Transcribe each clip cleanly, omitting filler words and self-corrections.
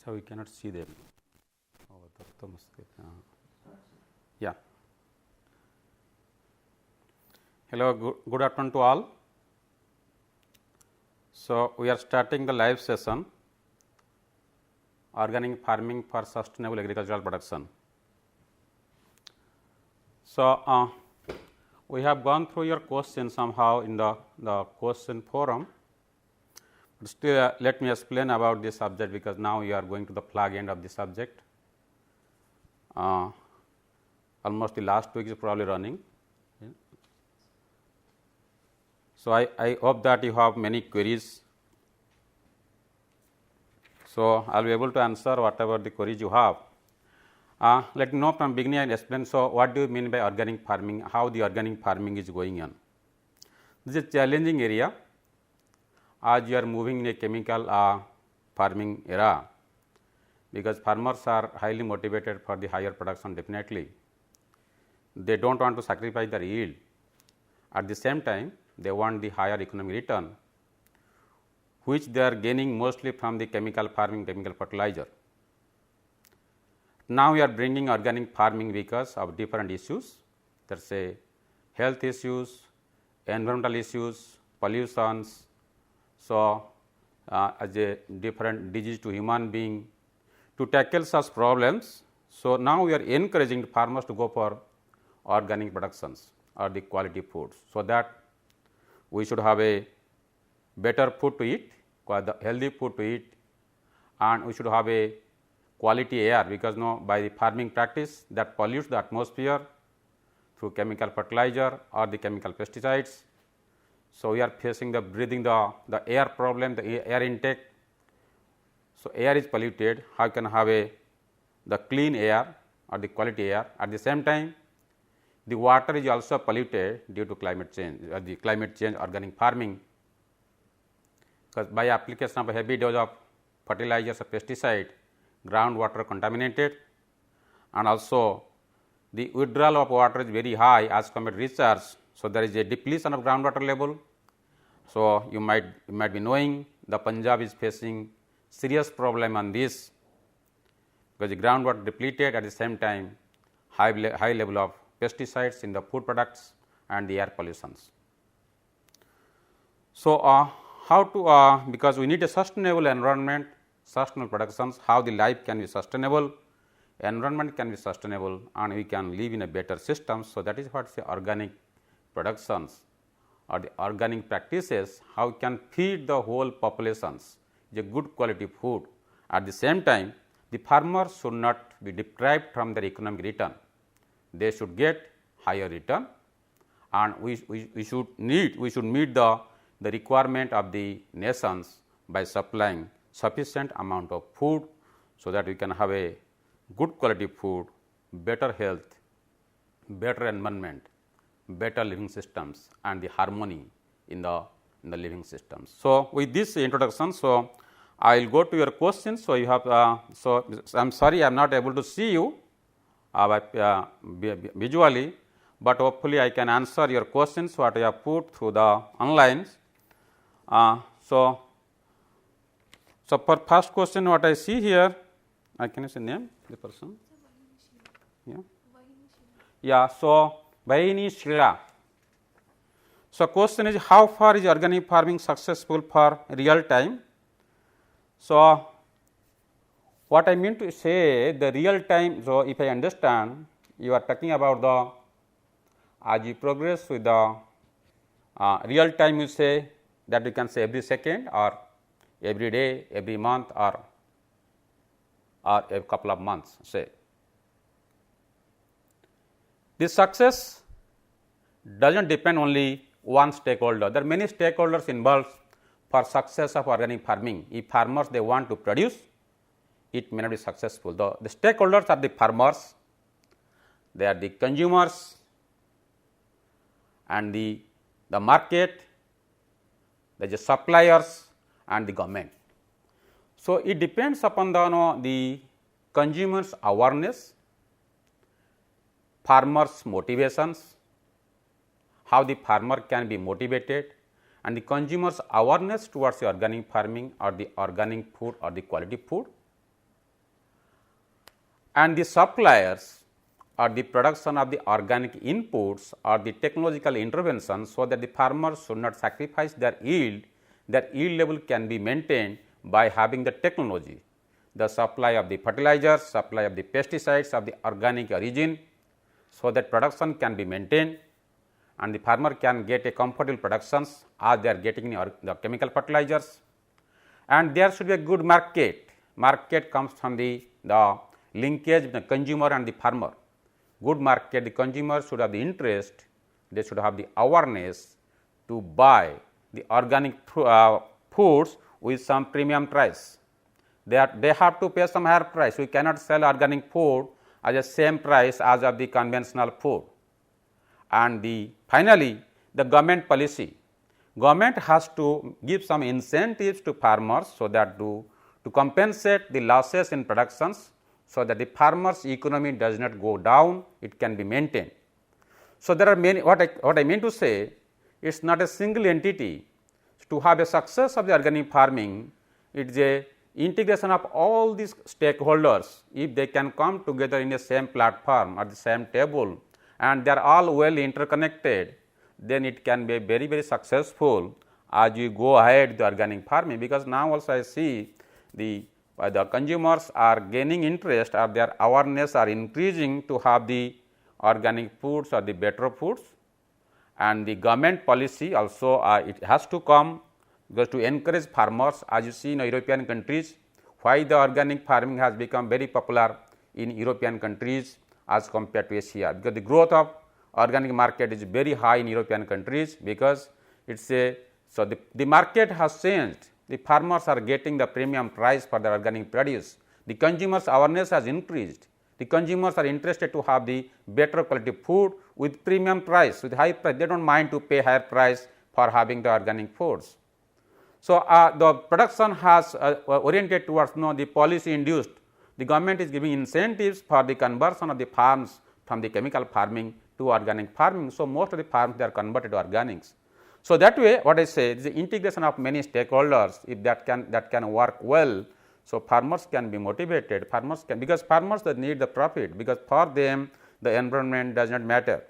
अच्छा we cannot see them. Yeah. Hello, good afternoon to all. So, we are starting the live session organic farming for sustainable agricultural production. So, we have gone through your question somehow in the question forum, but still let me explain about this subject, because now you are going to the flag end of the subject. Almost the last week is probably running. So, I hope that you have many queries. So, I will be able to answer whatever the queries you have. Let me know from beginning and explain. So, what do you mean by organic farming? How the organic farming is going on? This is a challenging area as you are moving in a chemical farming era, because farmers are highly motivated for the higher production. Definitely, they do not want to sacrifice their yield. At the same time, they want the higher economic return, which they are gaining mostly from the chemical farming, chemical fertilizer. Now, we are bringing organic farming because of different issues. There is a health issues, environmental issues, pollutions. So, as a different disease to human being, to tackle such problems. So, now we are encouraging farmers to go for organic productions or the quality foods, so that we should have a better food to eat, healthy food to eat, and we should have a quality air, because by the farming practice that pollutes the atmosphere through chemical fertilizer or the chemical pesticides. So, we are facing the breathing the air problem, the air intake. So, air is polluted. How can have the clean air or the quality air? At the same time, the water is also polluted due to climate change, the climate change organic farming, because by application of heavy dose of fertilizers or pesticide, groundwater contaminated, and also the withdrawal of water is very high as compared to recharge. So, there is a depletion of groundwater level. So, you might be knowing the Punjab is facing serious problem on this, because the groundwater depleted, at the same time high level of pesticides in the food products and the air pollutions. So, how to because we need a sustainable environment, sustainable productions, how the life can be sustainable, environment can be sustainable, and we can live in a better system. So, that is what say organic productions or the organic practices, how we can feed the whole populations a good quality food. At the same time, the farmers should not be deprived from their economic return. They should get higher return, and we should meet the requirement of the nations by supplying sufficient amount of food, so that we can have a good quality food, better health, better environment, better living systems, and the harmony in the living systems. So, with this introduction, so I will go to your questions. So, you have so I am sorry I am not able to see you visually, but hopefully I can answer your questions what I have put through the online. So, for first question what I see here, I can say name the person. Yeah. So, Vaini Shila. So, question is, how far is organic farming successful for real time? So, what I mean to say, the real time. So, if I understand, you are talking about the as you progress with the real time, you say that you can say every second or every day, every month, or a couple of months, say. This success does not depend only one stakeholder. There are many stakeholders involved for success of organic farming. If farmers they want to produce, it may not be successful. The stakeholders are the farmers, they are the consumers, and the market, the suppliers, and the government. So, it depends upon the consumers' awareness, farmers' motivations, how the farmer can be motivated, and the consumers' awareness towards the organic farming or the organic food or the quality food. and the suppliers or the production of the organic inputs or the technological interventions, so that the farmers should not sacrifice their yield level can be maintained by having the technology, the supply of the fertilizers, supply of the pesticides of the organic origin, so that production can be maintained and the farmer can get a comfortable productions as they are getting the chemical fertilizers. And there should be a good market. Market comes from the linkage between the consumer and the farmer. Good market, the consumer should have the interest, they should have the awareness to buy the organic foods with some premium price. They have to pay some higher price. We cannot sell organic food at the same price as of the conventional food. And finally, the government policy. Government has to give some incentives to farmers, so that to compensate the losses in productions, so that the farmers' economy does not go down, it can be maintained. So, there are many, what I mean to say, it is not a single entity. To have a success of the organic farming, it is a integration of all these stakeholders. If they can come together in the same platform at the same table and they are all well interconnected, then it can be very, very successful as you go ahead with the organic farming. Because now also I see the consumers are gaining interest, or their awareness are increasing to have the organic foods or the better foods, and the government policy also it has to come, because to encourage farmers, as you see in European countries, why the organic farming has become very popular in European countries as compared to Asia, because the growth of organic market is very high in European countries, because it's the market has changed. The farmers are getting the premium price for their organic produce. The consumers' awareness has increased. The consumers are interested to have the better quality food with premium price, with high price. They don't mind to pay higher price for having the organic foods. So, the production has oriented towards the policy induced. The government is giving incentives for the conversion of the farms from the chemical farming to organic farming. So, most of the farms they are converted to organics. So, that way what I say is the integration of many stakeholders, if that can work well. So, farmers can be motivated, because farmers they need the profit, because for them the environment does not matter.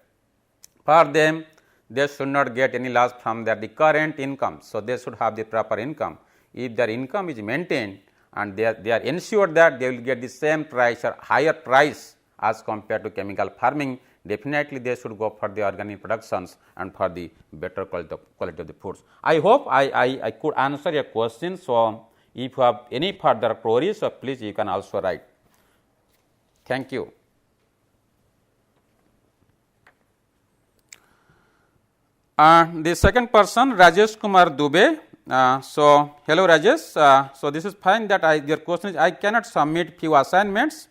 For them they should not get any loss from the current income. So, they should have the proper income. If their income is maintained and they are ensured that they will get the same price or higher price as compared to chemical farming, definitely they should go for the organic productions and for the better quality of the foods. I hope I could answer your question. So, if you have any further queries, so please you can also write. Thank you. The second person, Rajesh Kumar Dubey. So, hello Rajesh. So, this is fine that your question is I cannot submit few assignments,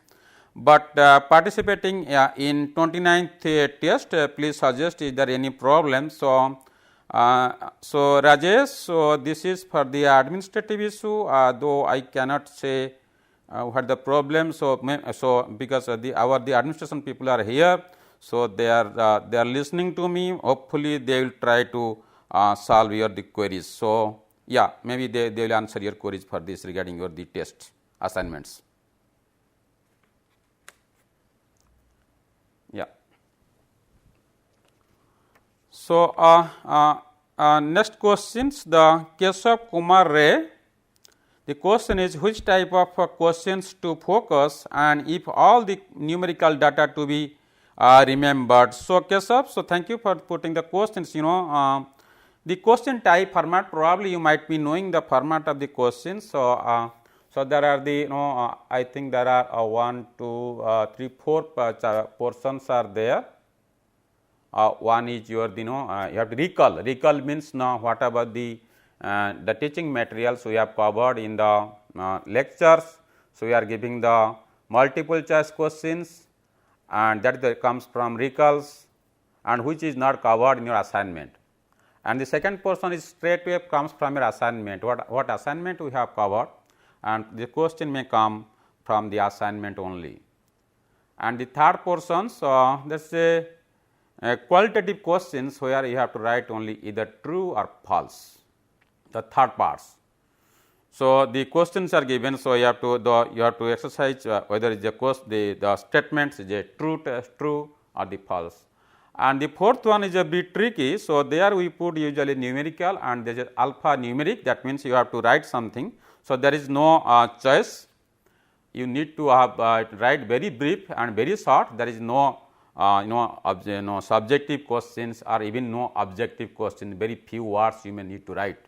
but participating in 29th test, please suggest is there any problem. So, Rajesh, so this is for the administrative issue, though I cannot say what the problem. So, because the administration people are here, so they are listening to me. Hopefully, they will try to solve your the queries. So, yeah, maybe they will answer your queries for this regarding your the test assignments. Yeah. So, next questions, the case of Kumar Ray. The question is which type of questions to focus, and if all the numerical data to be remembered. So, Keshav, so thank you for putting the questions. The question type format, probably you might be knowing the format of the questions. So, there are the I think there are 1, 2, 3, 4 portions are there. One is your you have to recall. Recall means what about the teaching materials we have covered in the lectures. So, we are giving the multiple choice questions, and that comes from recalls, and which is not covered in your assignment. And the second portion is straightway comes from your assignment. What assignment we have covered, and the question may come from the assignment only. And the third portion, so let us say qualitative questions where you have to write only either true or false, the third parts. So, the questions are given. So, you have to exercise whether the statements is a true or the false. And the fourth one is a bit tricky. So, there we put usually numerical and there is alphanumeric, that means you have to write something. So, there is no choice, you need to have write very brief and very short, there is no subjective questions or even no objective question, very few words you may need to write.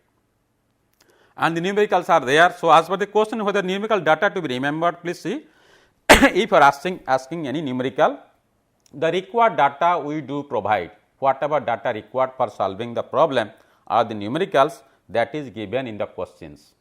And the numericals are there. So, as per the question whether numerical data to be remembered, please see if you are asking any numerical, the required data we do provide, whatever data required for solving the problem are the numericals that is given in the questions.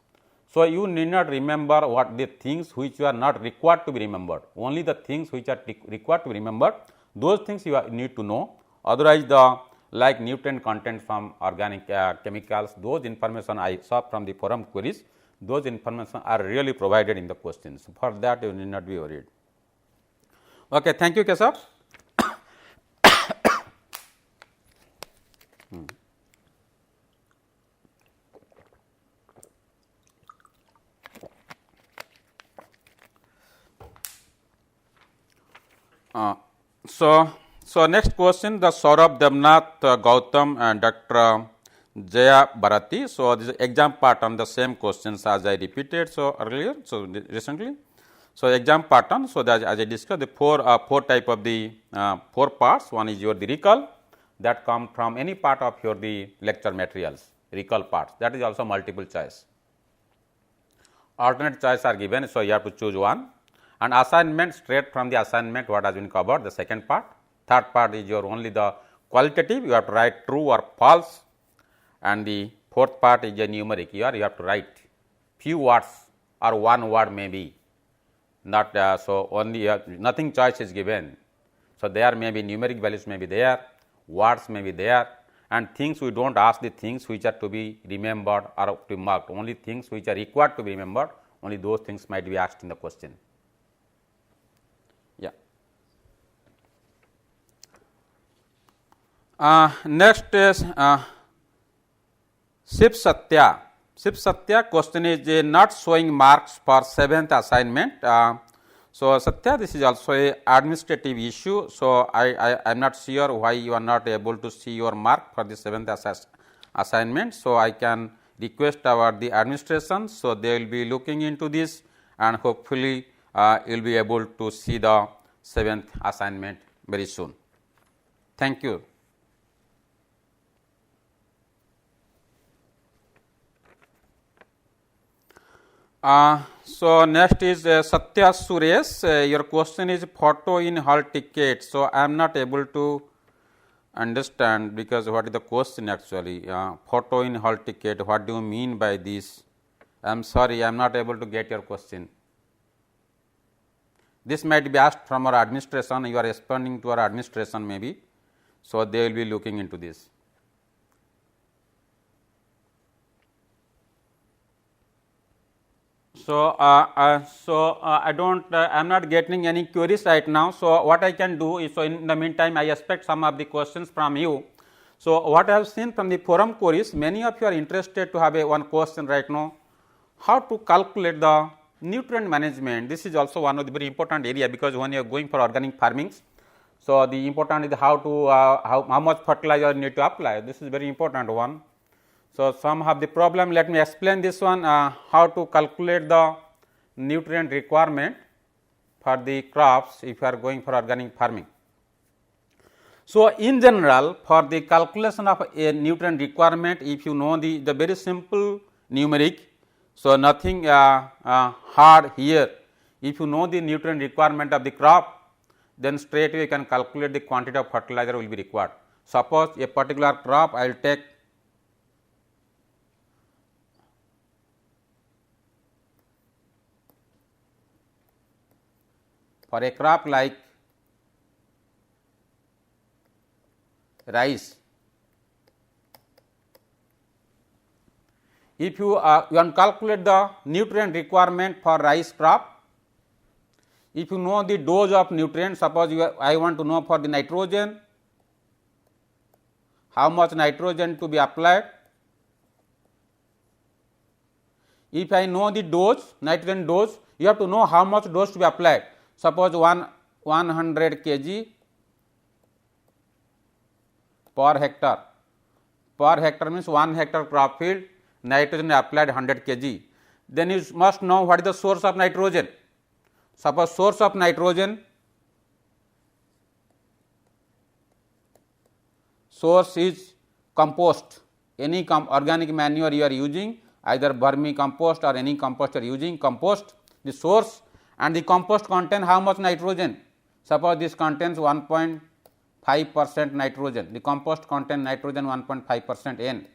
So, you need not remember what the things which are not required to be remembered, only the things which are required to be remembered, those things you need to know. Otherwise, the like nutrient content from organic chemicals, those information I saw from the forum queries, those information are really provided in the questions. For that you need not be worried. Okay, thank you, Keshav. So, next question, the Saurabh Devnath, Gautam and Dr. Jaya Bharati. So, this is exam pattern, the same questions as I repeated earlier, so recently. So, exam pattern, so that as I discussed the four type of the 4 parts. One is the recall that come from any part of the lecture materials, recall parts, that is also multiple choice. Alternate choice are given, so you have to choose one. And assignment, straight from the assignment what has been covered, the second part. Third part is only the qualitative, you have to write true or false, and the fourth part is a numeric, you have to write few words or one word may be, not so only nothing choice is given. So, there may be numeric values may be there, words may be there, and things we do not ask the things which are to be remembered or to be marked, only things which are required to be remembered, only those things might be asked in the question. Yeah. Next is Shiv Satya. Shiv Satya question is not showing marks for 7th assignment. So, Satya, this is also a administrative issue. So, I am not sure why you are not able to see your mark for the 7th assignment. So, I can request the administration. So, they will be looking into this and hopefully you will be able to see the 7th assignment very soon. Thank you. So, next is Satya Suresh, your question is photo in hall ticket. So, I am not able to understand because what is the question actually, photo in hall ticket, what do you mean by this? I am sorry, I am not able to get your question. This might be asked from our administration, you are responding to our administration maybe. So, they will be looking into this. So, I am not getting any queries right now. So, what I can do is, so in the meantime I expect some of the questions from you. So, what I have seen from the forum queries, many of you are interested to have one question right now, how to calculate the nutrient management. This is also one of the very important area, because when you are going for organic farming, so the important is how to how much fertilizer you need to apply. This is very important one. So, some have the problem, let me explain this one, how to calculate the nutrient requirement for the crops if you are going for organic farming. So, in general, for the calculation of a nutrient requirement, if you know the very simple numeric, so nothing hard here. If you know the nutrient requirement of the crop, then straight away you can calculate the quantity of fertilizer will be required. Suppose a particular crop, I will take for a crop like rice, if you want to calculate the nutrient requirement for rice crop, if you know the dose of nutrients, suppose I want to know for the nitrogen, how much nitrogen to be applied. if I know the dose, nitrogen dose, you have to know how much dose to be applied. Suppose 100 kg per hectare. Per hectare means 1 hectare crop field, nitrogen applied 100 kg. Then you must know what is the source of nitrogen. Suppose source of nitrogen, source is compost, any organic manure you are using, either vermicompost or any compost you are using, compost, the source, and the compost contain how much nitrogen. Suppose this contains 1.5% nitrogen, the compost contain nitrogen 1.5% N.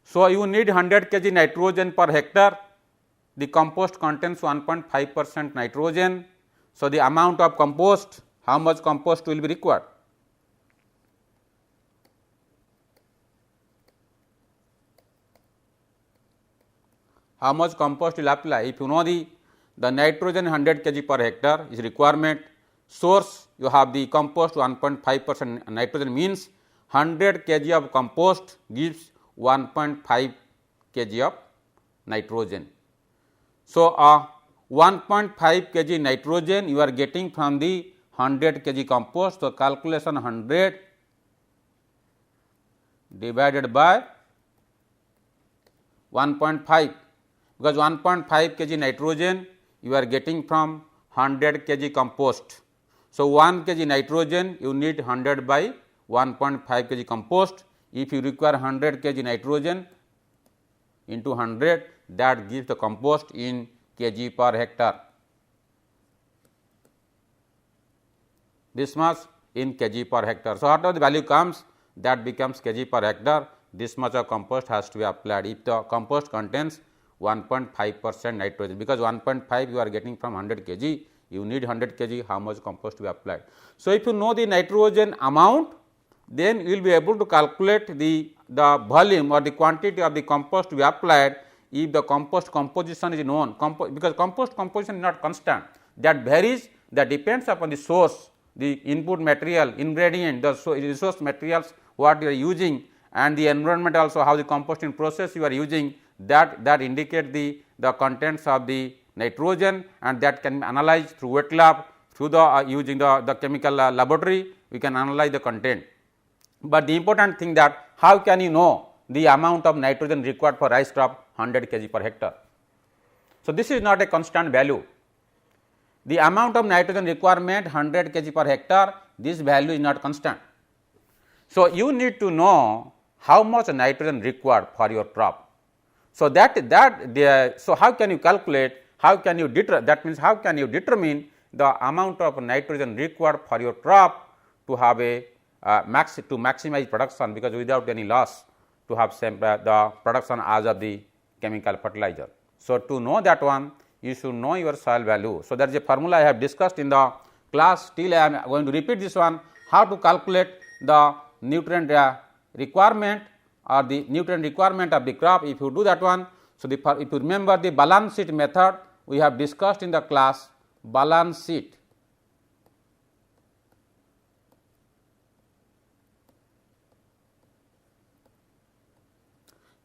So, you need 100 kg nitrogen per hectare, the compost contains 1.5% nitrogen. So, the amount of compost, how much compost will be required? How much compost will apply? If you know the nitrogen 100 kg per hectare is requirement, source you have the compost 1.5% nitrogen means 100 kg of compost gives 1.5 kg of nitrogen. So, 1.5 kg nitrogen you are getting from the 100 kg compost. So, calculation 100 divided by 1.5, because 1.5 kg nitrogen you are getting from 100 kg compost. So, 1 kg nitrogen you need 100 by 1.5 kg compost. If you require 100 kg nitrogen into 100, that gives the compost in kg per hectare. This much in kg per hectare. So, whatever the value comes, that becomes kg per hectare. This much of compost has to be applied if the compost contains 1.5% nitrogen, because 1.5 you are getting from 100 kg, you need 100 kg, how much compost to be applied. So, if you know the nitrogen amount, then you will be able to calculate the volume or the quantity of the compost to be applied if the compost composition is known, because compost composition is not constant, that varies, that depends upon the source, the input material, ingredient, the resource materials what you are using, and the environment also, how the composting process you are using, that indicate the contents of the nitrogen, and that can be analyzed through wet lab, through the using the chemical laboratory, we can analyze the content. But the important thing that how can you know the amount of nitrogen required for rice crop 100 kg per hectare. So, this is not a constant value. The amount of nitrogen requirement 100 kg per hectare, this value is not constant. So, you need to know how much nitrogen required for your crop. So, so how can you calculate, how can you that means how can you determine the amount of nitrogen required for your crop to have a to maximize production, because without any loss to have the production as of the chemical fertilizer. So, to know that one, you should know your soil value. So, that is a formula I have discussed in the class, still I am going to repeat this one, how to calculate the nutrient requirement or the nutrient requirement of the crop. If you do that one, so if you remember the balance sheet method we have discussed in the class, balance sheet.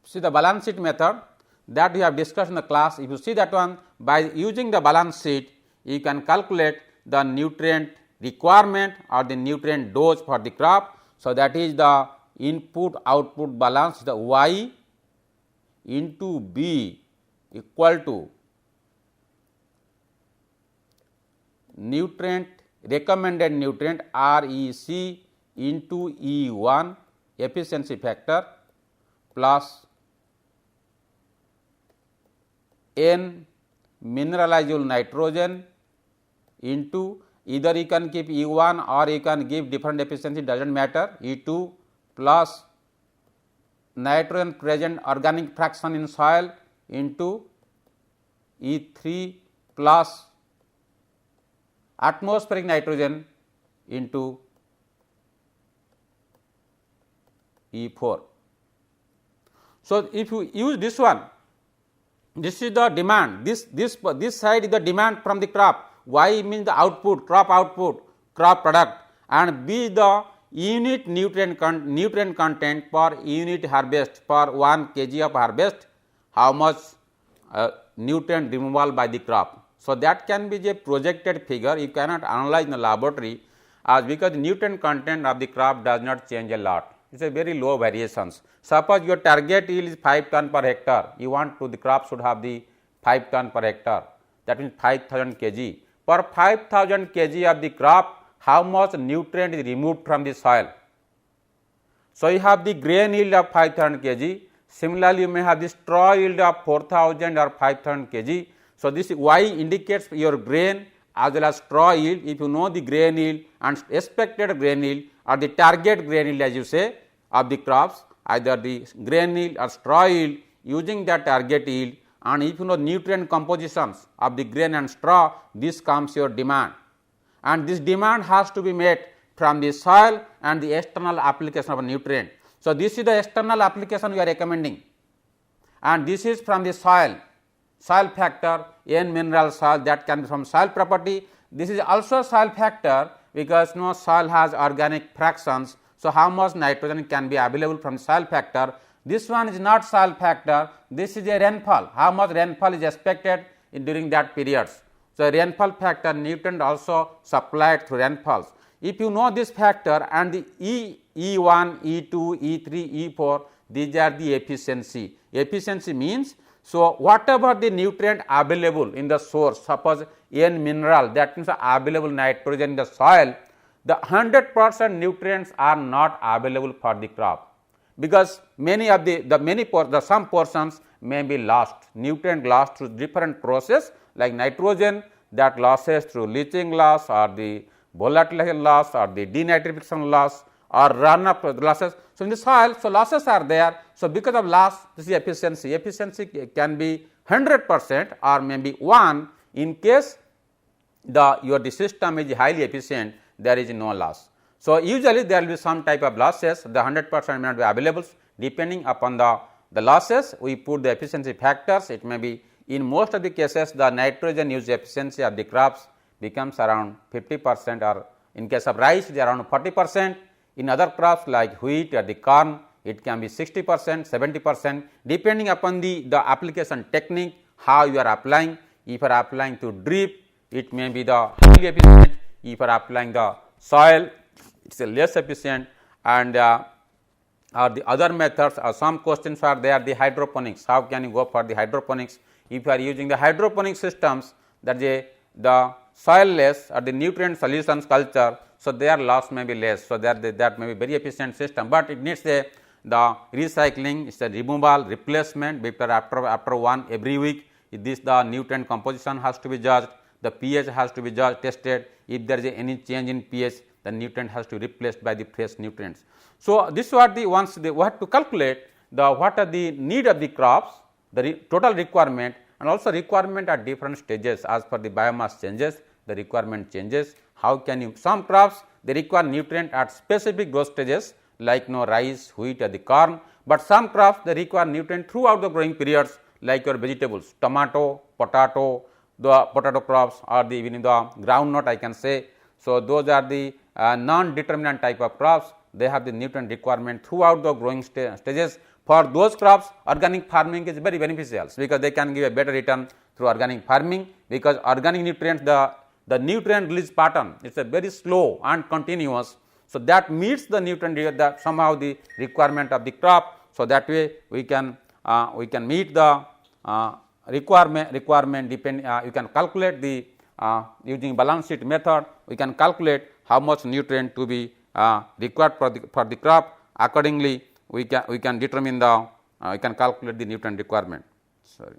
See the balance sheet method that we have discussed in the class. If you see that one, by using the balance sheet, you can calculate the nutrient requirement or the nutrient dose for the crop. So, that is the input output balance, the Y into B equal to nutrient recommended nutrient REC into E1 efficiency factor plus N mineralizable nitrogen into, either you can keep E1 or you can give different efficiency, does not matter, E2 plus nitrogen present organic fraction in soil into E3 plus atmospheric nitrogen into E4. So, if you use this one, this is the demand, this side is the demand from the crop, Y means the output, crop product, and B is the unit nutrient content per unit harvest, per 1 kg of harvest, how much nutrient removal by the crop. So, that can be a projected figure, you cannot analyze in the laboratory, as because nutrient content of the crop does not change a lot, it is a very low variations. Suppose your target yield is 5 ton per hectare, you want to the crop should have the 5 ton per hectare, that means 5000 kg. Per 5000 kg of the crop, how much nutrient is removed from the soil. So, you have the grain yield of 5000 kg, similarly you may have the straw yield of 4000 or 5000 kg. So, this Y indicates your grain as well as straw yield. If you know the grain yield and expected grain yield or the target grain yield as you say of the crops, either the grain yield or straw yield, using the target yield, and if you know nutrient compositions of the grain and straw, this comes your demand, and this demand has to be met from the soil and the external application of a nutrient. So, this is the external application we are recommending, and this is from the soil factor, N mineral soil, that can be from soil property. This is also soil factor because no soil has organic fractions. So, how much nitrogen can be available from soil factor. This one is not soil factor, this is a rainfall, how much rainfall is expected during that periods. So, rainfall factor nutrient also supplied through rainfalls. If you know this factor and the E1, E2, E3, E4, these are the efficiency. Efficiency means, so whatever the nutrient available in the source, suppose N mineral, that means available nitrogen in the soil, the 100% nutrients are not available for the crop, because many of some portions may be lost, nutrient lost through different process like nitrogen that losses through leaching loss or the volatility loss or the denitrification loss or runoff losses. So, in the soil, so losses are there. So, because of loss, this is efficiency. Efficiency can be 100% or maybe 1 in case the system is highly efficient, there is no loss. So, usually there will be some type of losses, the 100% may not be available. Depending upon the losses, we put the efficiency factors. It may be, in most of the cases, the nitrogen use efficiency of the crops becomes around 50%, or in case of rice it is around 40%. In other crops like wheat or the corn, it can be 60%, 70%, depending upon the application technique, how you are applying. If you are applying to drip, it may be the highly efficient. If you are applying the soil, it is less efficient, and or the other methods, or some questions are there, the hydroponics. How can you go for the hydroponics? If you are using the hydroponic systems, that is the soil-less or the nutrient solutions culture, so their loss may be less. So, that may be very efficient system, but it needs the recycling, it is a removal, replacement after one every week. This the nutrient composition has to be judged, the pH has to be judged, tested. If there is any change in pH, the nutrient has to be replaced by the fresh nutrients. So, this was the once we have to calculate what are the need of the crops, the total requirement, and also requirement at different stages as per the biomass changes, the requirement changes. How can you, some crops they require nutrient at specific growth stages like rice, wheat or the corn, but some crops they require nutrient throughout the growing periods like your vegetables, tomato, potato, the potato crops, or the even the groundnut I can say. So, those are the non-determinant type of crops, they have the nutrient requirement throughout the growing stages. For those crops, organic farming is very beneficial because they can give a better return through organic farming, because organic nutrients, the nutrient release pattern, it is a very slow and continuous. So, that meets the nutrient somehow the requirement of the crop. So, that way we can meet the requirement depend, you can calculate the using balance sheet method, we can calculate how much nutrient to be required for the crop. Accordingly, we can determine we can calculate the nutrient requirement. Sorry.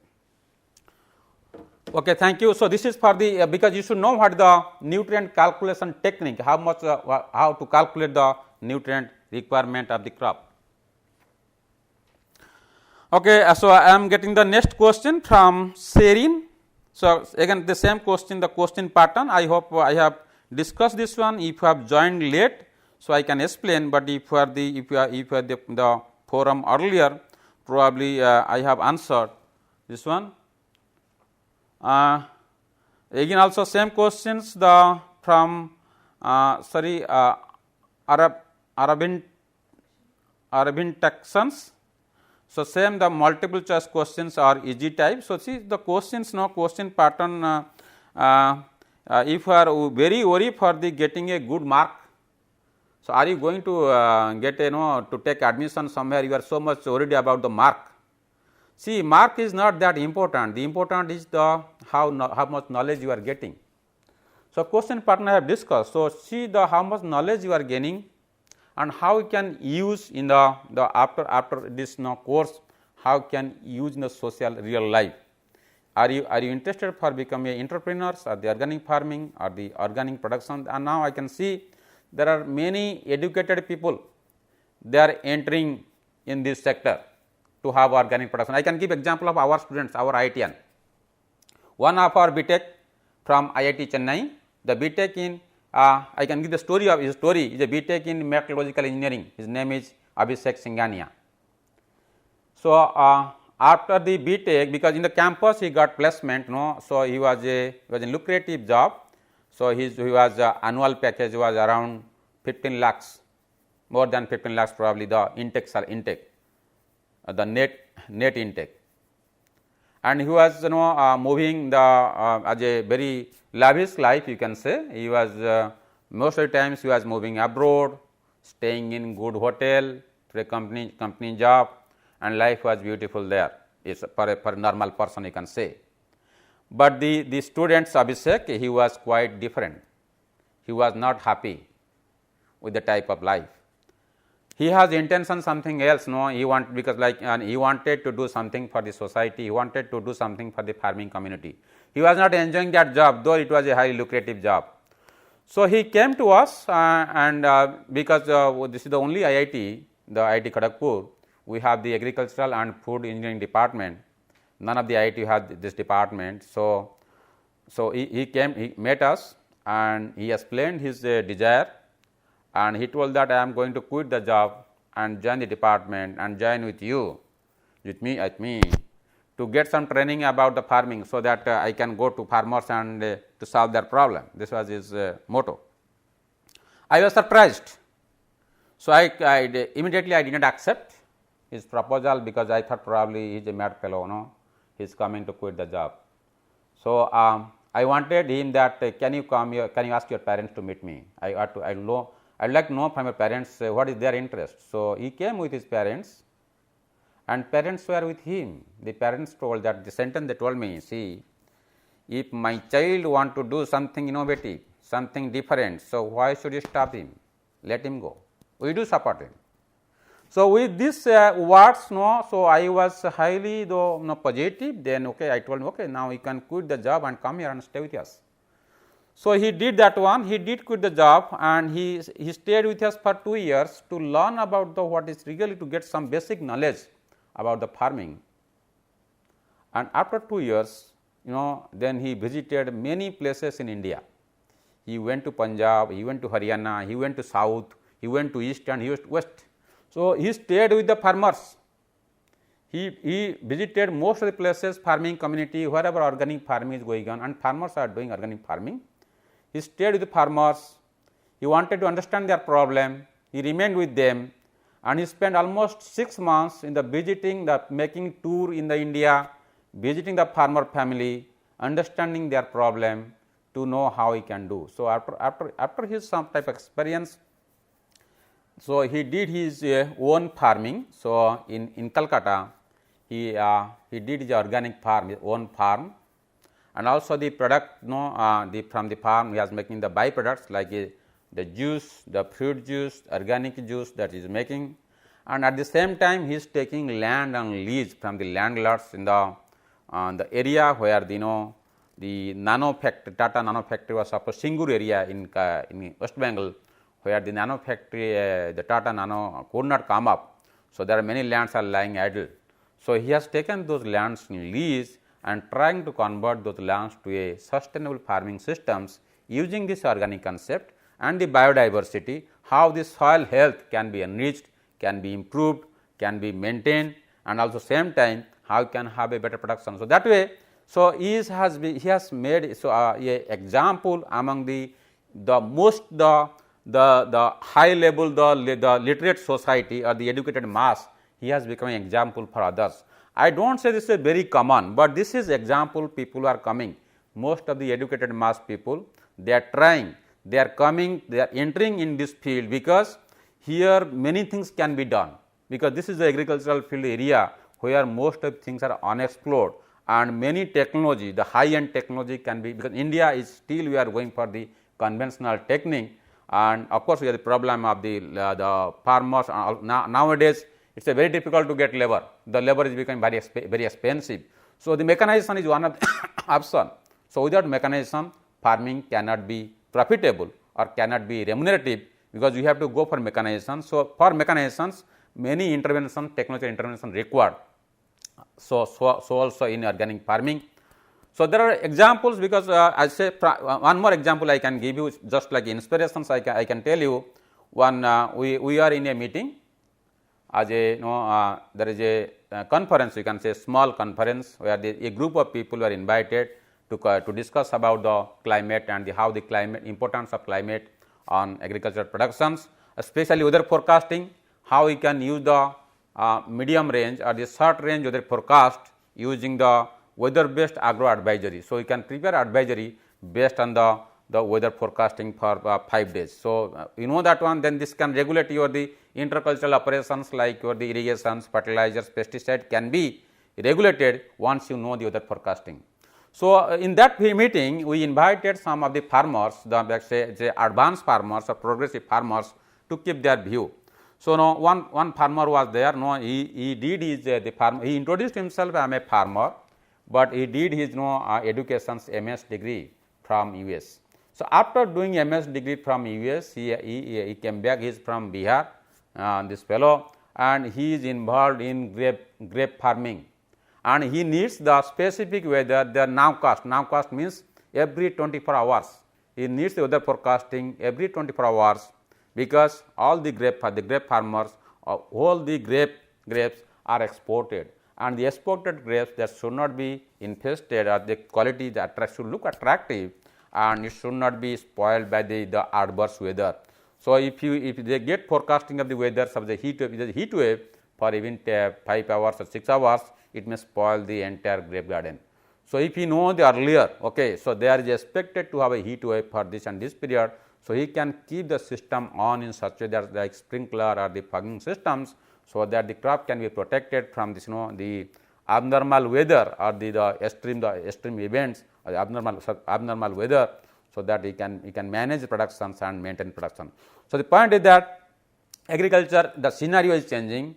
Okay, thank you. So, this is for the because you should know what the nutrient calculation technique, how to calculate the nutrient requirement of the crop. Okay, so I am getting the next question from Sherin. So, again the same question, the question pattern. I hope I have discussed this one. If you have joined late, so I can explain, but if you are the forum earlier, probably I have answered this one. Again also same questions from Arab Arvintactions. So, same the multiple choice questions are easy type. So, see the questions now question pattern if you are very worried for the getting a good mark. So, are you going to get to take admission somewhere, you are so much worried about the mark. See, mark is not that important, the important is the how much knowledge you are getting. So, question pattern I have discussed. So, see the how much knowledge you are gaining and how you can use in the after this course, how can use in the social real life. Are you interested for becoming entrepreneurs or the organic farming or the organic production? And now I can see there are many educated people, they are entering in this sector to have organic production. I can give example of our students, our IITian. One of our BTech from IIT Chennai, the BTech in I can give the story of his story, is a BTech in meteorological engineering, his name is Abhishek Singhania. So, after the BTech, because in the campus he got placement, so he was a lucrative job. So, he was annual package was around 15 lakhs, more than 15 lakhs probably the intake, the net intake. And he was moving the as a very lavish life, you can say. He was most of the times he was moving abroad, staying in good hotel, to a company job, and life was beautiful there. It's for a normal person, you can say. But the students Abhishek, he was quite different. He was not happy with the type of life. He has intention something else, he he wanted to do something for the society, he wanted to do something for the farming community. He was not enjoying that job, though it was a highly lucrative job. So, he came to us and because this is the only IIT, the IIT Kharagpur, we have the agricultural and food engineering department. None of the IIT have this department. So, he came, he met us and he explained his desire, and he told that I am going to quit the job and join the department and join with you, with me to get some training about the farming, so that I can go to farmers and to solve their problem. This was his motto. I was surprised. So, immediately I did not accept his proposal, because I thought probably he is a mad fellow, he is coming to quit the job. So, I wanted him that can you come here, can you ask your parents to meet me? I would like to know from your parents what is their interest. So, he came with his parents and parents were with him. The parents told that the sentence they told me, see, if my child want to do something innovative, something different, so why should you stop him? Let him go. We do support him. So, with this words, so I was highly positive. Then I told him, okay, now you can quit the job and come here and stay with us. So, he did that one, he did quit the job and he stayed with us for 2 years to learn about what is really to get some basic knowledge about the farming. And after 2 years, then he visited many places in India. He went to Punjab, he went to Haryana, he went to South, he went to East and he went to West. So, he stayed with the farmers. He visited most of the places, farming community, wherever organic farming is going on and farmers are doing organic farming. He stayed with the farmers, he wanted to understand their problem, he remained with them and he spent almost 6 months in the making tour in the India, visiting the farmer family, understanding their problem to know how he can do. So, after his some type of experience, so he did his own farming. So, in Calcutta, he did his organic farm, his own farm, and also the product from the farm he was making the byproducts like the juice, the fruit juice, organic juice that he is making, and at the same time he is taking land on lease from the landlords in the area where the nano factory, Tata nano factory was supposed Singur area in West Bengal, where the nano factory, the Tata nano could not come up. So, there are many lands are lying idle. So, he has taken those lands in lease and trying to convert those lands to a sustainable farming systems using this organic concept and the biodiversity, how the soil health can be enriched, can be improved, can be maintained, and also same time how can have a better production. So, that way, so he has made a example among the most the high level, the literate society or the educated mass, he has become an example for others. I do not say this is very common, but this is example people are coming. Most of the educated mass people, they are trying, they are coming, they are entering in this field, because here many things can be done, because this is the agricultural field area where most of things are unexplored, and many technology, the high end technology can be, because India is still we are going for the conventional technique, and of course, we have the problem of the farmers. Nowadays, it is very difficult to get labor, the labor is becoming very expensive. So, the mechanization is one of the option. So, without mechanization, farming cannot be profitable or cannot be remunerative, because you have to go for mechanization. So, for mechanizations, many intervention, technological intervention required. So also in organic farming. So, there are examples, because I say one more example I can give you, just like inspirations I can tell you. One we are in a meeting, as a there is a conference, you can say small conference, where a group of people are invited to discuss about the climate and how the climate, importance of climate on agricultural productions, especially weather forecasting, how we can use the medium range or the short range weather forecast using the weather based agro advisory. So, we can prepare advisory based on the weather forecasting for 5 days. So, you know that one, then this can regulate your the intercultural operations like your the irrigations, fertilizers, pesticide can be regulated once you know the weather forecasting. So, in that meeting we invited some of the farmers, the advanced farmers or progressive farmers, to keep their view. So, now one farmer was there, he did his he introduced himself, I am a farmer, but he did his education's MS degree from US. So, after doing MS degree from US, he came back, he is from Bihar, this fellow, and he is involved in grape farming, and he needs the specific weather, the nowcast means every 24 hours, he needs the weather forecasting every 24 hours, because all the grape farmers, all the grapes are exported, and the exported grapes that should not be infested, or the quality that should look attractive, and it should not be spoiled by the adverse weather. So, if they get forecasting of the weather of the heat wave for even 5 hours or 6 hours, it may spoil the entire grape garden. So, if you know the earlier, okay, so they are expected to have a heat wave for this and this period. So, he can keep the system on in such a way that like sprinkler or the fogging systems, so that the crop can be protected from this the abnormal weather or the extreme events or the abnormal weather, so that he can manage productions and maintain production. So, the point is that agriculture, the scenario is changing,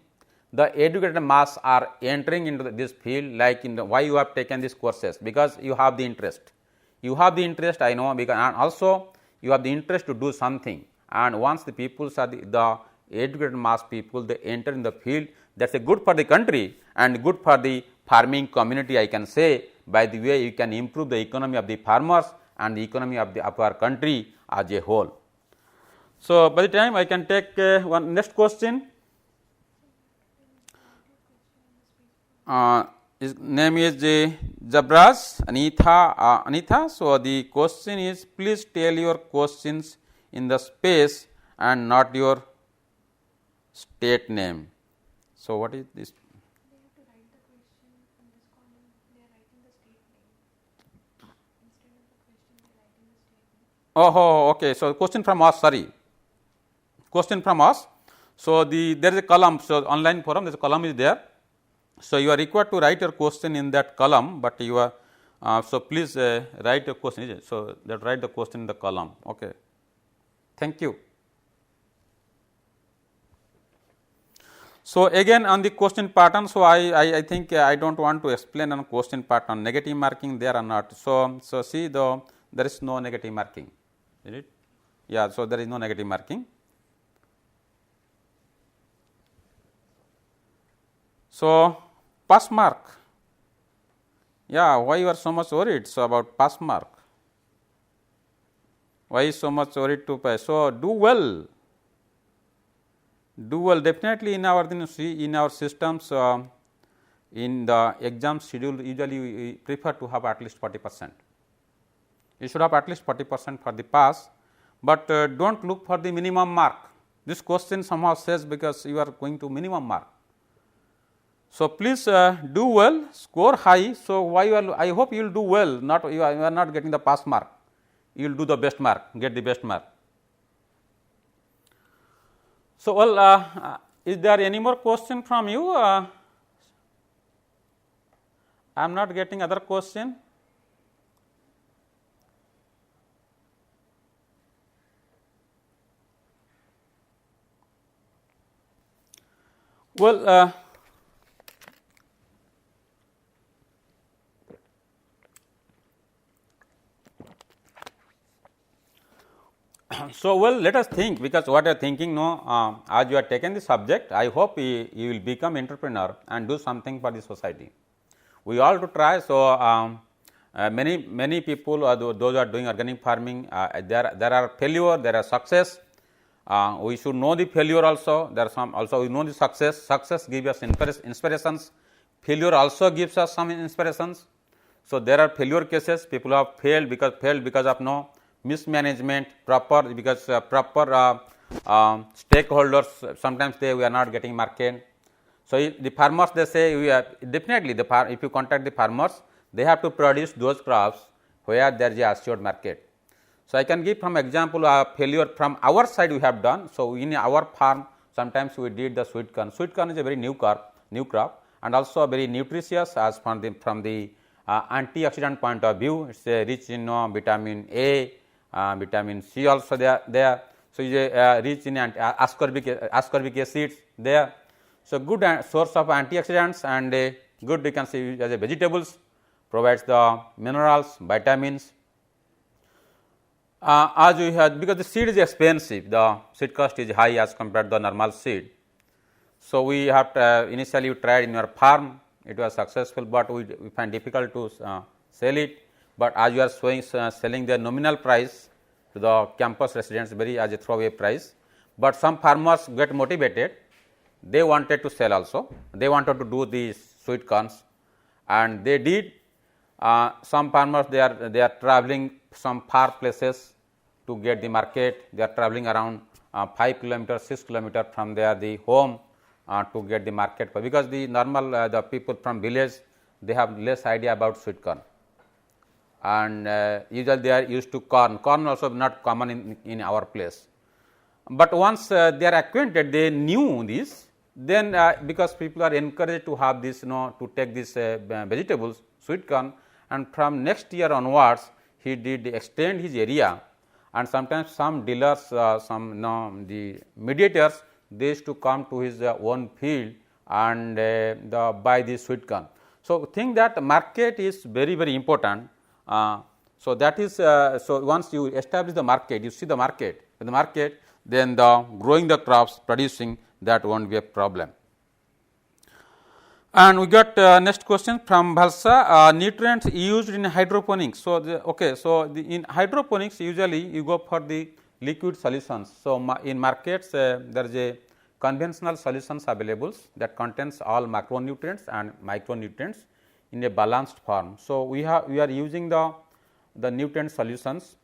the educated mass are entering into this field, like in the why you have taken these courses, because you have the interest. You have the interest, I know, because and also you have the interest to do something, and once the people are the educated mass people, they enter in the field, that is a good for the country and good for the farming community, I can say. By the way, you can improve the economy of the farmers and the economy of our country as a whole. So, by the time I can take one next question. His name is Jabraz Anitha. So, the question is, please tell your questions in the space and not your state name. So, what is this? They have to write the question in this column, they are writing the state name. Instead of the question, they are writing the state name. Oh, okay. So, question from us, sorry. Question from us. So, there is a column, so online forum, there is a column is there. So, you are required to write your question in that column, but you are, so please write your question. So, that write the question in the column. Okay. Thank you. So, again on the question pattern, so I think I do not want to explain on question pattern, negative marking there or not. So, see there is no negative marking, is it? Yeah, so there is no negative marking. So, pass mark, yeah, why you are so much worried? So, about pass mark, why is so much worried to pass? So, do well definitely in our systems, in the exam schedule usually we prefer to have at least 40%. You should have at least 40% for the pass, but do not look for the minimum mark. This question somehow says because you are going to minimum mark. So, please do well, score high. So, why you are, I hope you will do well, not you are not getting the pass mark, you will do the best mark, get the best mark. So, well, is there any more question from you? I am not getting other question. Well, so, well, let us think, because what you are thinking, no, as you are taken the subject, I hope you will become entrepreneur and do something for the society. We all to try. So, many people, those who are doing organic farming, there are failure, there are success. We should know the failure also. There are some also we know the success. Success gives us inspirations. Failure also gives us some inspirations. So, there are failure cases. People have failed because of no mismanagement, because proper stakeholders, sometimes we are not getting market. So, the farmers, they say we are definitely if you contact the farmers, they have to produce those crops where there is a assured market. So, I can give from example failure from our side we have done. So, in our farm sometimes we did the sweet corn. Sweet corn is a very new crop and also very nutritious as from the antioxidant point of view. It is rich in vitamin A, vitamin C also there. So, it is rich in ascorbic acids there. So, good source of antioxidants and good you can see as a vegetables, provides the minerals, vitamins. As we have, because the seed is expensive, the seed cost is high as compared to the normal seed. So, we have to, initially we tried in your farm, it was successful, but we find difficult to sell it. But as you are selling the nominal price to the campus residents very as a throwaway price, but some farmers get motivated, they wanted to sell also, they wanted to do these sweet corns and they did. Some farmers they are traveling some far places to get the market, they are traveling around 5 kilometers, 6 kilometers from the home to get the market, because the normal the people from village, they have less idea about sweet corn, and usually they are used to corn also not common in our place. But once they are acquainted, they knew this, then because people are encouraged to have this, to take this vegetables, sweet corn, and from next year onwards he did extend his area, and sometimes some dealers, the mediators, they used to come to his own field and buy the sweet corn. So, think that market is very, very important. So, that is so once you establish the market, you see the market, then the growing the crops, producing, that won't be a problem. And we got next question from Bhalsa, nutrients used in hydroponics. So, in hydroponics usually you go for the liquid solutions. So, in markets there is a conventional solutions available that contains all macronutrients and micronutrients in a balanced form. So, we are using the nutrient solutions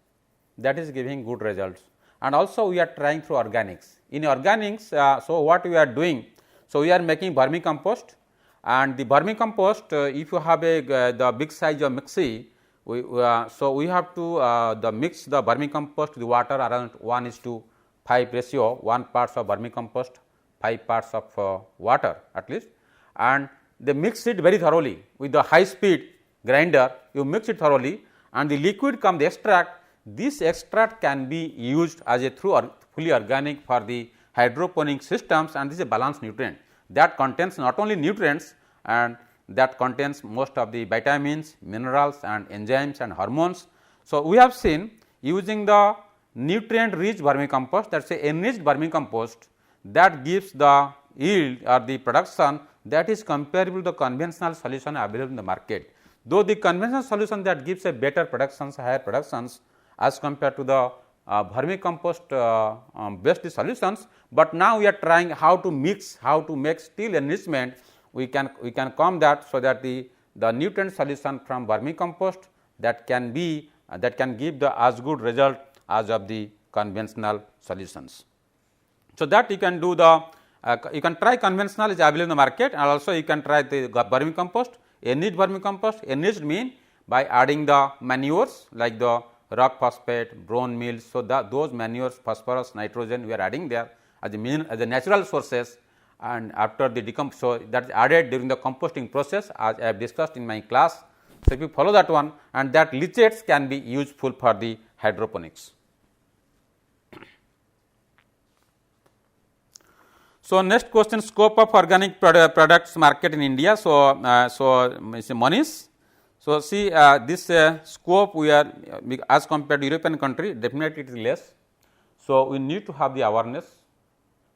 that is giving good results, and also we are trying through organics. In organics, so what we are doing? So, we are making vermicompost, and the vermicompost, if you have the big size of mixie, so we have to mix the vermicompost the water around 1:5 ratio, 1 parts of vermicompost, 5 parts of water at least, and they mix it very thoroughly with the high speed grinder. You mix it thoroughly, and the liquid comes the extract. This extract can be used as a fully organic for the hydroponic systems, and this is a balanced nutrient that contains not only nutrients, and that contains most of the vitamins, minerals and enzymes and hormones. So, we have seen using the nutrient rich vermicompost, that is a enriched vermicompost, that gives the yield or the production that is comparable to the conventional solution available in the market. Though the conventional solution that gives a better productions, higher productions as compared to the vermicompost based solutions, but now we are trying how to make still enrichment. We can come that, so that the nutrient solution from vermicompost that can give the as good result as of the conventional solutions. So, that you can do the you can try conventional is available in the market, and also you can try the vermicompost. Enriched vermicompost, enriched mean by adding the manures like the rock phosphate, bone meal. So, those manures, phosphorus, nitrogen we are adding there as a natural sources, and after the so that is added during the composting process as I have discussed in my class. So, if you follow that one, and that leachates can be useful for the hydroponics. So, next question, scope of organic products market in India. So, Manish. So, see this scope we are as compared to European country, definitely it is less. So, we need to have the awareness,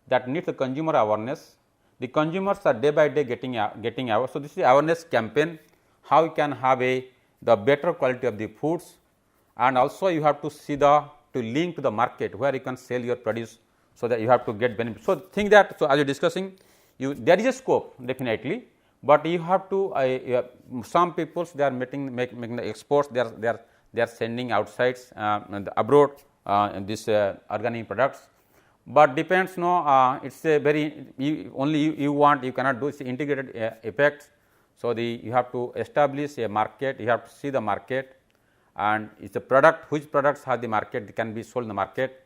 that needs the consumer awareness. The consumers are day by day getting aware. So, this is awareness campaign, how you can have the better quality of the foods, and also you have to see to link to the market where you can sell your produce. So, that you have to get benefit. So, think that, so as you are discussing, there is a scope definitely, but you have to some people they are making the exports, they are sending outside abroad this organic products, but depends it is a very you want, you cannot do integrated effects. So, you have to establish a market, you have to see the market, and it is a product, which products have the market, they can be sold in the market.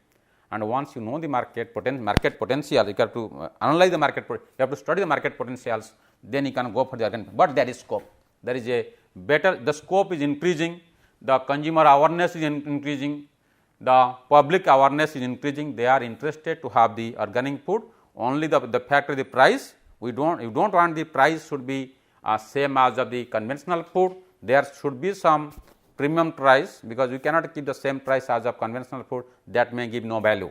And once you know the market potential, you have to analyze the market, you have to study the market potentials, then you can go for the organic. But there is scope, there is a better, the scope is increasing, the consumer awareness is increasing, the public awareness is increasing, they are interested to have the organic food. Only the fact of the price, you do not want the price should be same as of the conventional food, there should be some premium price, because you cannot keep the same price as of conventional food, that may give no value.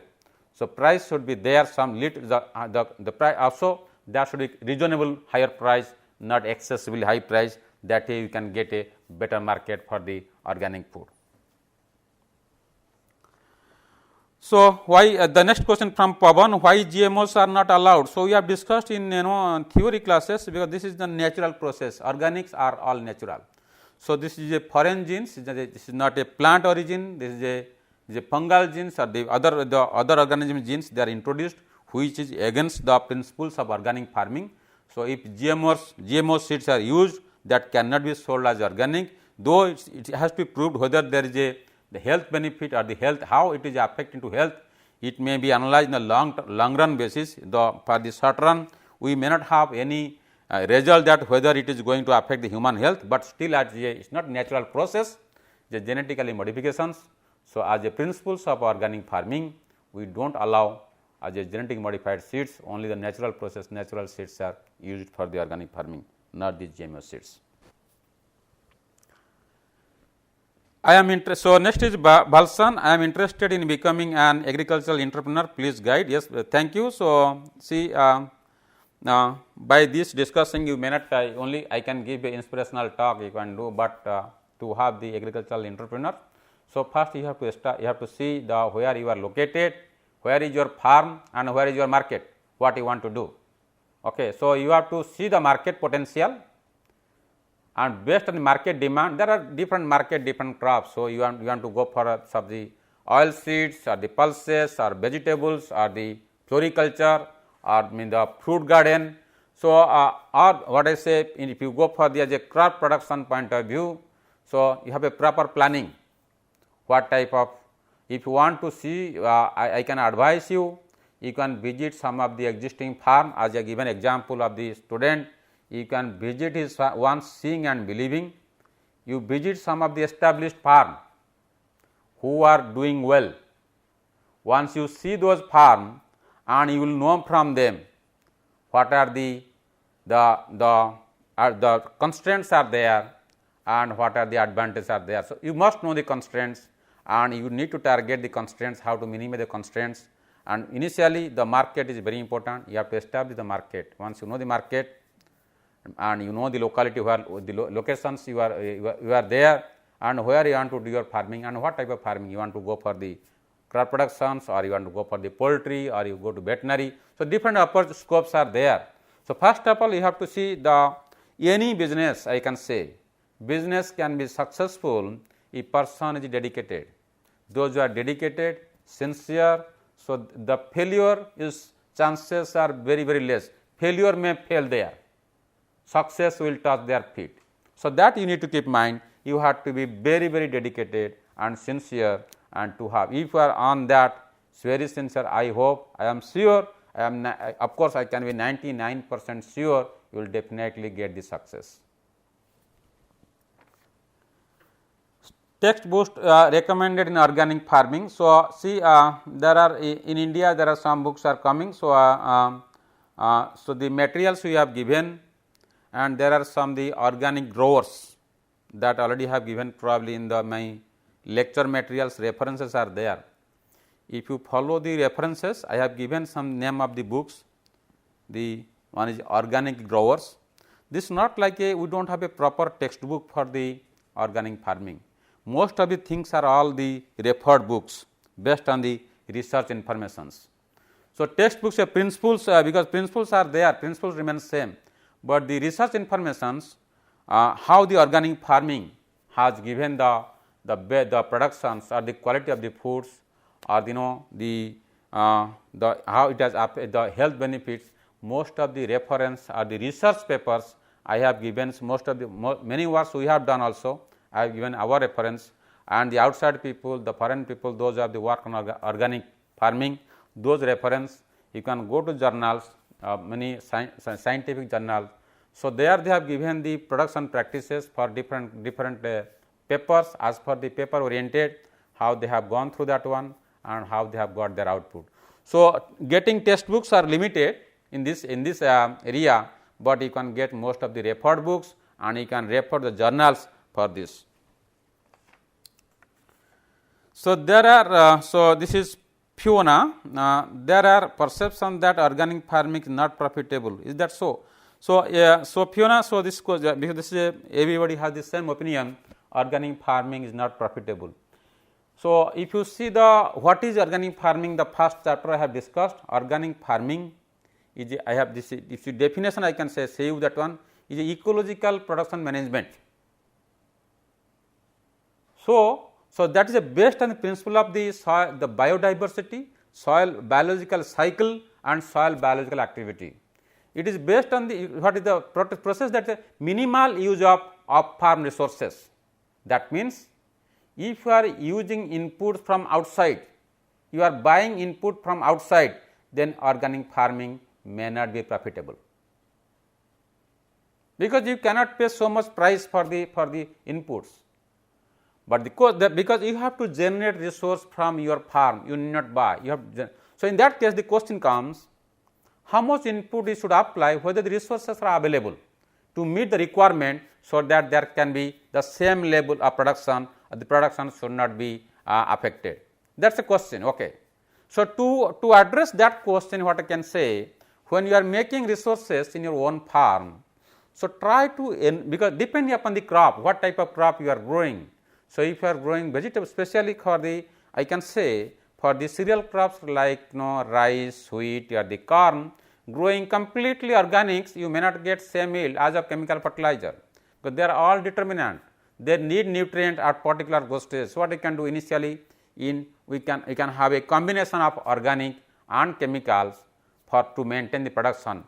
So, price should be there, some the price also, there should be reasonable higher price, not excessively high price, that way you can get a better market for the organic food. So, why the next question from Pavan, why GMOs are not allowed? So, we have discussed in theory classes, because this is the natural process, organics are all natural. So, this is a foreign genes, this is not a plant origin, this is a fungal genes or the other organism genes, they are introduced, which is against the principles of organic farming. So, if GMO seeds are used, that cannot be sold as organic, though it has to be proved whether there is the health benefit or the health, how it is affecting to health, it may be analyzed in the long run basis. For the short run, we may not have any result that whether it is going to affect the human health, but still as it is not natural process, the genetically modifications. So, as a principles of organic farming, we do not allow as a genetic modified seeds, only the natural process, natural seeds are used for the organic farming, not the GMO seeds. I am interested. So, next is Balsan, I am interested in becoming an agricultural entrepreneur, please guide. Yes, thank you. So, see now by this discussing, you may not only I can give a inspirational talk you can do, but to have the agricultural entrepreneur. So, first you have to start, you have to see where you are located, where is your farm and where is your market, what you want to do. Okay. So, you have to see the market potential, and based on the market demand, there are different market, different crops. So, you want to go for some of the oil seeds or the pulses or vegetables or the floriculture or the fruit garden. So, or what I say, if you go for the as a crop production point of view, so you have a proper planning, what type of, if you want to see, I can advise you, you can visit some of the existing farm, as a given example of the student, you can visit his once seeing and believing, you visit some of the established farm who are doing well. Once you see those farm, and you will know from them what are the constraints are there and what are the advantages are there. So, you must know the constraints, and you need to target the constraints, how to minimize the constraints, and initially the market is very important, you have to establish the market. Once you know the market and you know the locality where the locations you are there, and where you want to do your farming and what type of farming you want to go for the crop productions, or you want to go for the poultry, or you go to veterinary. So, different upper scopes are there. So, first of all you have to see any business, I can say business can be successful if person is dedicated. Those who are dedicated, sincere. So, the failure is chances are very less, failure may fail there, success will touch their feet. So, that you need to keep in mind, you have to be very dedicated and sincere, and to have, if you are on that very sincere, I hope, I am sure, I am of course, I can be 99% sure you will definitely get the success. Textbooks recommended in organic farming. So, see there are in India there are some books are coming. So, so the materials we have given, and there are some the organic growers that already have given, probably in the my lecture materials, references are there. If you follow the references, I have given some name of the books. The one is organic growers. This is not like a, we do not have a proper textbook for the organic farming. Most of the things are all the referred books based on the research informations. So, textbooks have principles, because principles are there, principles remain same, but the research informations, how the organic farming has given the productions or the quality of the foods, or the how it has the health benefits, most of the reference or the research papers I have given, most of the many works we have done also, I have given our reference, and the outside people, the foreign people, those are the work on organic farming, those reference you can go to journals, many scientific journals. So, there they have given the production practices for different papers as per the paper oriented, how they have gone through that one and how they have got their output. So, getting textbooks are limited in this area, but you can get most of the referred books and you can refer the journals for this. So, there are so this is Fiona, there are perceptions that organic farming is not profitable, is that so? So, so Fiona, so this because this is everybody has the same opinion, organic farming is not profitable. So, if you see the what is organic farming, the first chapter I have discussed, organic farming is I have this, if you definition I can say you that one is ecological production management. So, that is based on the principle of the soil, the biodiversity, soil biological cycle and soil biological activity. It is based on the what is the process, that is minimal use of farm resources. That means, if you are using input from outside, you are buying input from outside, then organic farming may not be profitable, because you cannot pay so much price for the inputs. But because you have to generate resource from your farm, you need not buy. You have so in that case, the question comes, how much input you should apply, whether the resources are available to meet the requirement, so that there can be the same level of production, the production should not be affected. That is a question. Okay. So, to address that question, what I can say, when you are making resources in your own farm, so try to, because depending upon the crop, what type of crop you are growing. So, if you are growing vegetables, especially for the, I can say for the cereal crops like rice, wheat or the corn, growing completely organics, you may not get same yield as a chemical fertilizer, because they are all determinant. They need nutrient at particular growth stage. So, what you can do initially, we can have a combination of organic and chemicals for to maintain the production.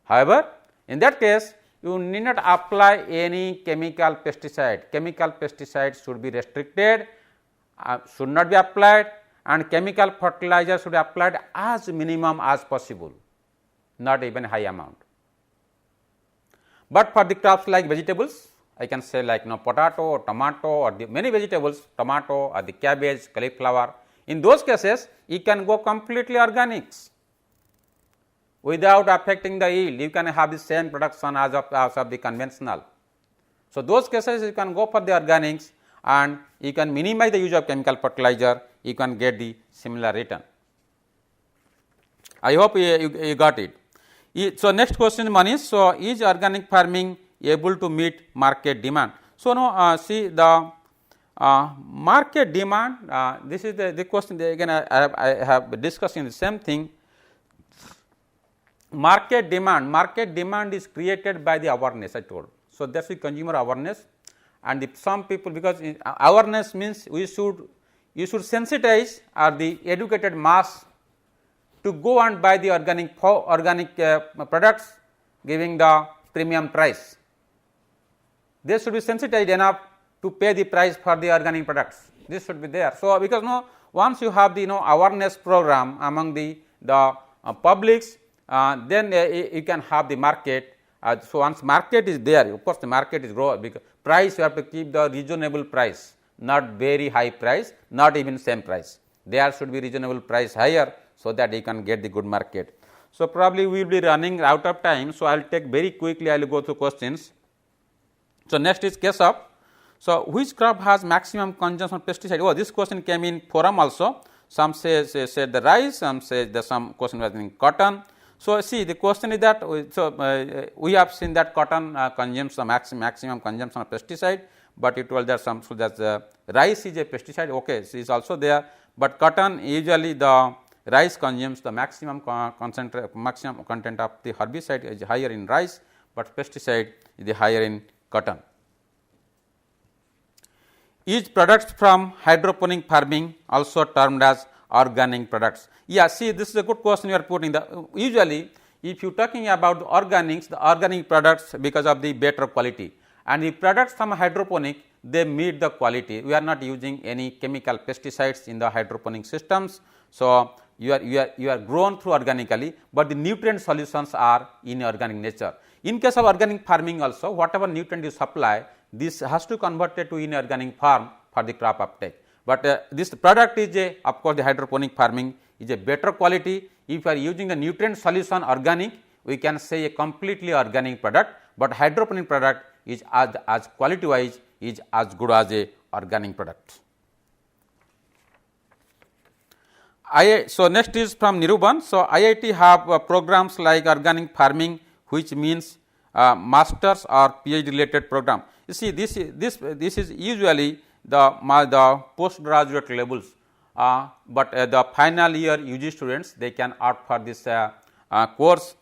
However, in that case, you need not apply any chemical pesticide. Chemical pesticides should be restricted, should not be applied, and chemical fertilizer should be applied as minimum as possible, not even high amount. But for the crops like vegetables, I can say like potato or tomato or the many vegetables, tomato or the cabbage, cauliflower, in those cases you can go completely organics without affecting the yield. You can have the same production as of the conventional. So, those cases you can go for the organics and you can minimize the use of chemical fertilizer, you can get the similar return. I hope you got it. So, next question one is, so is organic farming able to meet market demand? So, see the market demand, this is the question again I have discussing the same thing. Market demand is created by the awareness, I told. So, that is consumer awareness, and if some people, because awareness means we should you should sensitize or the educated mass to go and buy the organic products giving the premium price. They should be sensitized enough to pay the price for the organic products. This should be there. So, because once you have the awareness program among the publics, then you can have the market. So, once market is there, of course, the market is growing, because price you have to keep the reasonable price, not very high price, not even same price. There should be reasonable price higher, so that you can get the good market. So, probably we will be running out of time. So, I will take very quickly, I will go through questions. So, next is case of, so which crop has maximum consumption of pesticide? Oh, this question came in forum also. Some say the rice, some say the some question was in cotton. So, see, the question is that, we have seen that cotton consumes the maximum consumption of pesticide, but it was there some, so that rice is a pesticide, okay, it is also there, but cotton usually the rice consumes the maximum content of the herbicide is higher in rice, but pesticide is higher in cotton. Is products from hydroponic farming also termed as organic products? Yeah, see, this is a good question you are putting. Usually, if you are talking about the organic products because of the better quality, and the products from hydroponic, they meet the quality. We are not using any chemical pesticides in the hydroponic systems. So, you are grown through organically, but the nutrient solutions are in organic nature. In case of organic farming also, whatever nutrient you supply, this has to convert it to inorganic form for the crop uptake. But this product is of course, the hydroponic farming is a better quality. If you are using the nutrient solution organic, we can say a completely organic product, but hydroponic product is as quality wise is as good as a organic product. So, next is from Niruban. So, IIT have programs like organic farming, which means masters or PhD related program. You see, this is usually the postgraduate levels, but the final year UG students, they can opt for this course,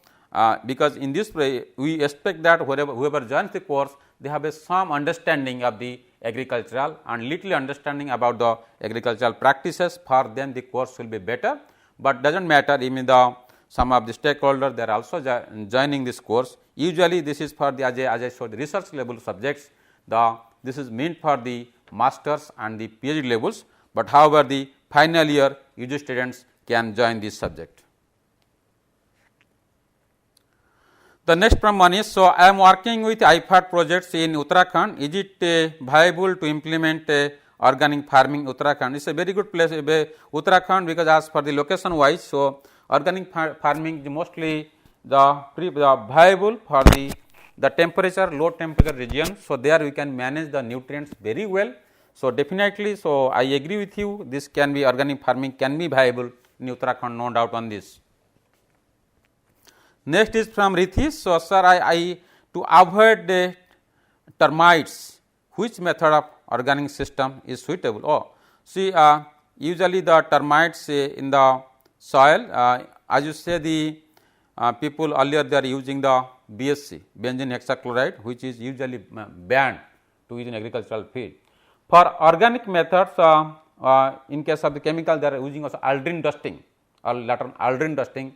because in this way we expect that whoever joins the course, they have some understanding of the agricultural and little understanding about the agricultural practices. For them the course will be better, but does not matter, even some of the stakeholders, they are also joining this course. Usually this is for the, as I showed, the research level subjects, this is meant for the masters and the PhD levels, but however the final year UG students can join this subject. The next from one is, so I am working with IFAD projects in Uttarakhand. Is it viable to implement organic farming Uttarakhand? It is a very good place, Uttarakhand, because as for the location wise, so organic farming is mostly the viable for the temperature, low temperature region. So, there we can manage the nutrients very well. So, definitely, so I agree with you, this can be organic farming can be viable in Uttarakhand, no doubt on this. Next is from Rithis. So, sir, I to avoid the termites, which method of organic system is suitable? Oh, see, usually the termites in the soil, as you say, the people earlier they are using the BSC, benzene hexachloride, which is usually banned to use in agricultural field. For organic methods, in case of the chemical, they are using also aldrin dusting or later aldrin dusting.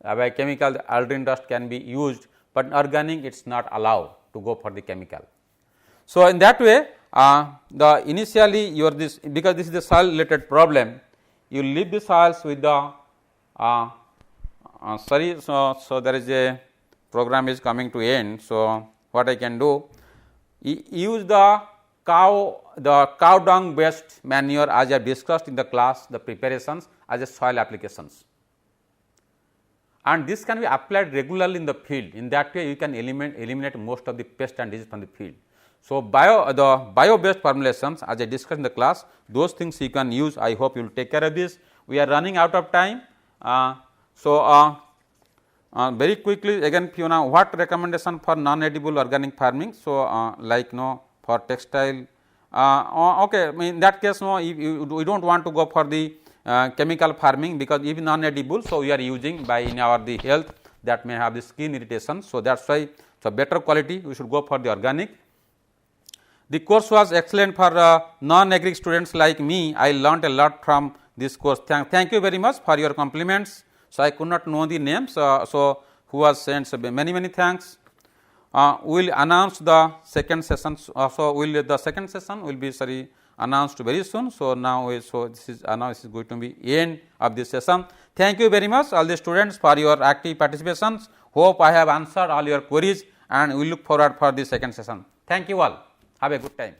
By chemical, the aldrin dust can be used, but in organic it is not allowed to go for the chemical. So, in that way, the initially your this, because this is the soil related problem, you leave the soils with the so there is a program is coming to end. So, what I can do, use the cow dung based manure as I have discussed in the class, the preparations as a soil applications, and this can be applied regularly in the field. In that way, you can eliminate most of the pest and disease from the field. So, the bio based formulations as I discussed in the class, those things you can use. I hope you will take care of this. We are running out of time. Very quickly again, Fiona, what recommendation for non-edible organic farming? So, like for textile, okay, in that case, we do not want to go for the chemical farming, because even non-edible, so we are using by in our the health that may have the skin irritation. So, that is why, so better quality we should go for the organic. The course was excellent for non-agri students like me. I learnt a lot from this course. Thank you very much for your compliments. So, I could not know the names. So, who was sent, so many thanks. We will announce the second session. The second session will be announced very soon. So, now this is going to be end of this session. Thank you very much all the students for your active participations. Hope I have answered all your queries, and we look forward for the second session. Thank you all. Have a good time.